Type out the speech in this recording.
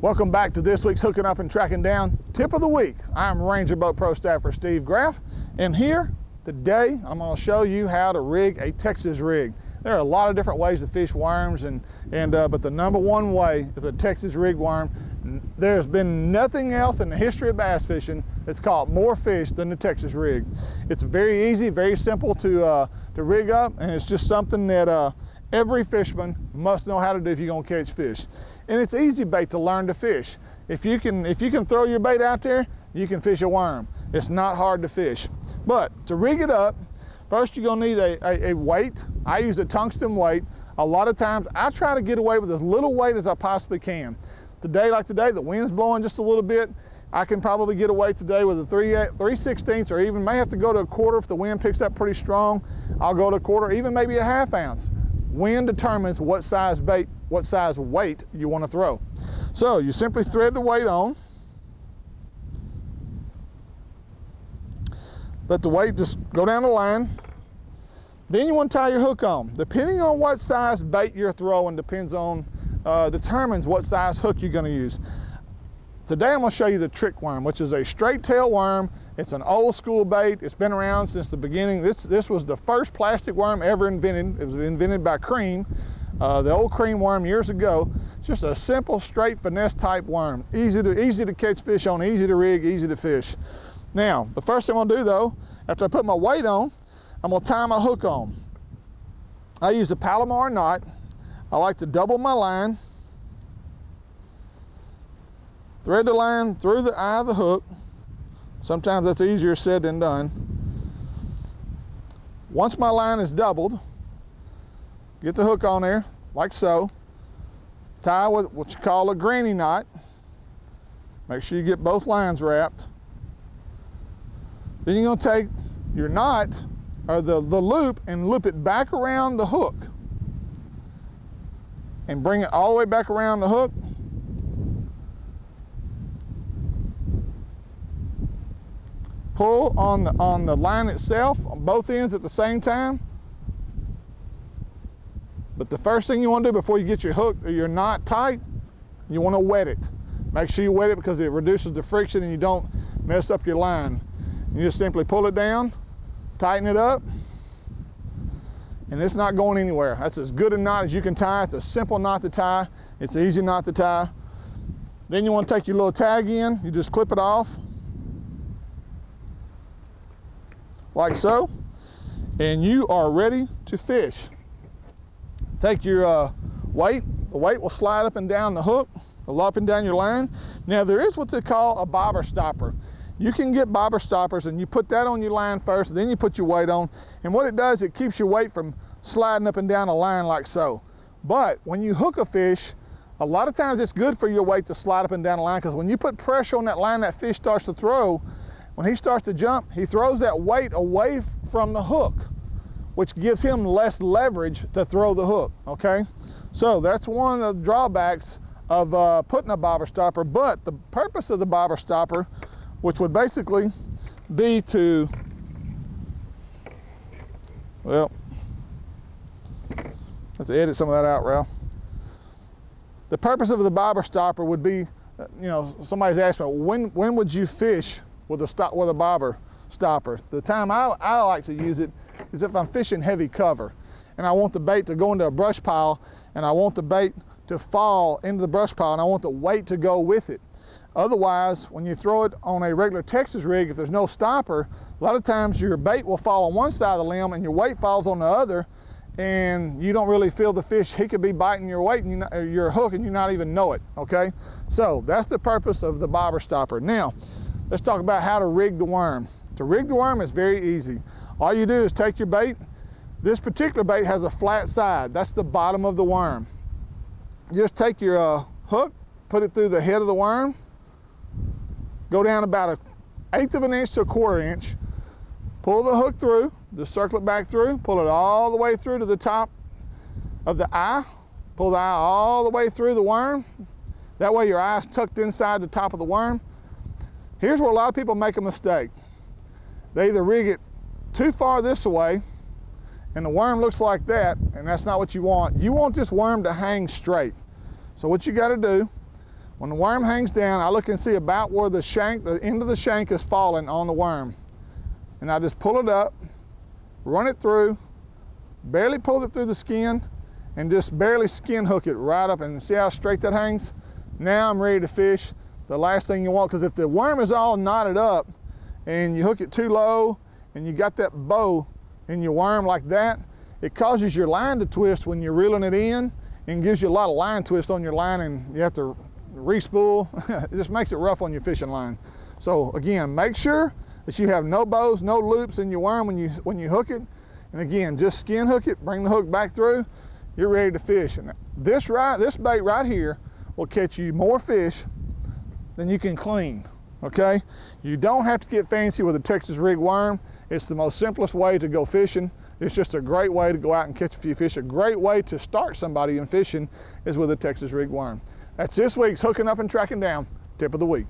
Welcome back to this week's Hooking Up and Tracking Down Tip of the Week. I'm Ranger Boat Pro Staffer Steve Graff, and here today I'm going to show you how to rig a Texas rig. There are a lot of different ways to fish worms, but the number one way is a Texas rig worm. There's been nothing else in the history of bass fishing that's caught more fish than the Texas rig. It's very easy, very simple to rig up, and it's just something that every fisherman must know how to do if you're going to catch fish. And it's easy bait to learn to fish. If you can throw your bait out there, you can fish a worm. It's not hard to fish. But to rig it up, first you're gonna need a weight. I use a tungsten weight. A lot of times I try to get away with as little weight as I possibly can. Today, like today, the wind's blowing just a little bit. I can probably get away today with a 3/16 or even may have to go to a quarter if the wind picks up pretty strong. I'll go to a quarter, even maybe a ½ ounce. Wind determines what size bait, what size weight you want to throw. So you simply thread the weight on. Let the weight just go down the line. Then you want to tie your hook on. Depending on what size bait you're throwing determines what size hook you're going to use. Today I'm going to show you the trick worm, which is a straight tail worm. It's an old school bait. It's been around since the beginning. This was the first plastic worm ever invented. It was invented by Cream, the old Cream worm years ago. It's just a simple, straight finesse type worm. Easy to catch fish on, easy to rig, easy to fish. Now, the first thing I'm gonna do though, after I put my weight on, I'm gonna tie my hook on. I use the Palomar knot. I like to double my line. Thread the line through the eye of the hook. Sometimes that's easier said than done. Once my line is doubled, get the hook on there, like so. Tie with what you call a granny knot. Make sure you get both lines wrapped. Then you're gonna take your knot, or the loop, and loop it back around the hook. And bring it all the way back around the hook. Pull on the line itself on both ends at the same time. But the first thing you want to do before you get your hook or your knot tight, you want to wet it. Make sure you wet it because it reduces the friction and you don't mess up your line. You just simply pull it down, tighten it up, and it's not going anywhere. That's as good a knot as you can tie. It's a simple knot to tie. It's an easy knot to tie. Then you want to take your little tag in. You just clip it off. Like so, and you are ready to fish. Take your weight. The weight will slide up and down the hook, up and down your line. Now there is what they call a bobber stopper. You can get bobber stoppers and you put that on your line first, then you put your weight on. And what it does, it keeps your weight from sliding up and down the line like so. But when you hook a fish, a lot of times it's good for your weight to slide up and down the line, because when you put pressure on that line, that fish starts to throw. When he starts to jump, he throws that weight away from the hook, which gives him less leverage to throw the hook, okay? So that's one of the drawbacks of putting a bobber stopper. But the purpose of the bobber stopper, which would basically be to, well, have to edit some of that out, Ralph. The purpose of the bobber stopper would be, you know, somebody's asked me, when would you fish with a bobber stopper? The time I like to use it is if I'm fishing heavy cover and I want the bait to go into a brush pile, and I want the bait to fall into the brush pile, and I want the weight to go with it. Otherwise, when you throw it on a regular Texas rig, if there's no stopper, a lot of times your bait will fall on one side of the limb and your weight falls on the other, and you don't really feel the fish. He could be biting your weight and your hook and you not even know it, okay? So that's the purpose of the bobber stopper. Now, let's talk about how to rig the worm. To rig the worm is very easy. All you do is take your bait. This particular bait has a flat side. That's the bottom of the worm. You just take your hook, put it through the head of the worm, go down about 1/8 of an inch to 1/4 inch, pull the hook through, just circle it back through, pull it all the way through to the top of the eye, pull the eye all the way through the worm. That way your eye's tucked inside the top of the worm. Here's where a lot of people make a mistake. They either rig it too far this way and the worm looks like that, and that's not what you want. You want this worm to hang straight. So what you got to do, When the worm hangs down, I look and see about where the shank, the end of the shank is falling on the worm. And I just pull it up, run it through, barely pull it through the skin, and just barely skin hook it right up, and see how straight that hangs? Now I'm ready to fish. The last thing you want, because if the worm is all knotted up and you hook it too low and you got that bow in your worm like that, it causes your line to twist when you're reeling it in, and gives you a lot of line twist on your line, and you have to re-spool. It just makes it rough on your fishing line. So again, make sure that you have no bows, no loops in your worm when you hook it. And again, just skin hook it, bring the hook back through, you're ready to fish. And this bait right here will catch you more fish than you can clean, okay? You don't have to get fancy with a Texas rig worm. It's the most simplest way to go fishing. It's just a great way to go out and catch a few fish. A great way to start somebody in fishing is with a Texas rig worm. That's this week's Hooking Up and Tracking Down Tip of the Week.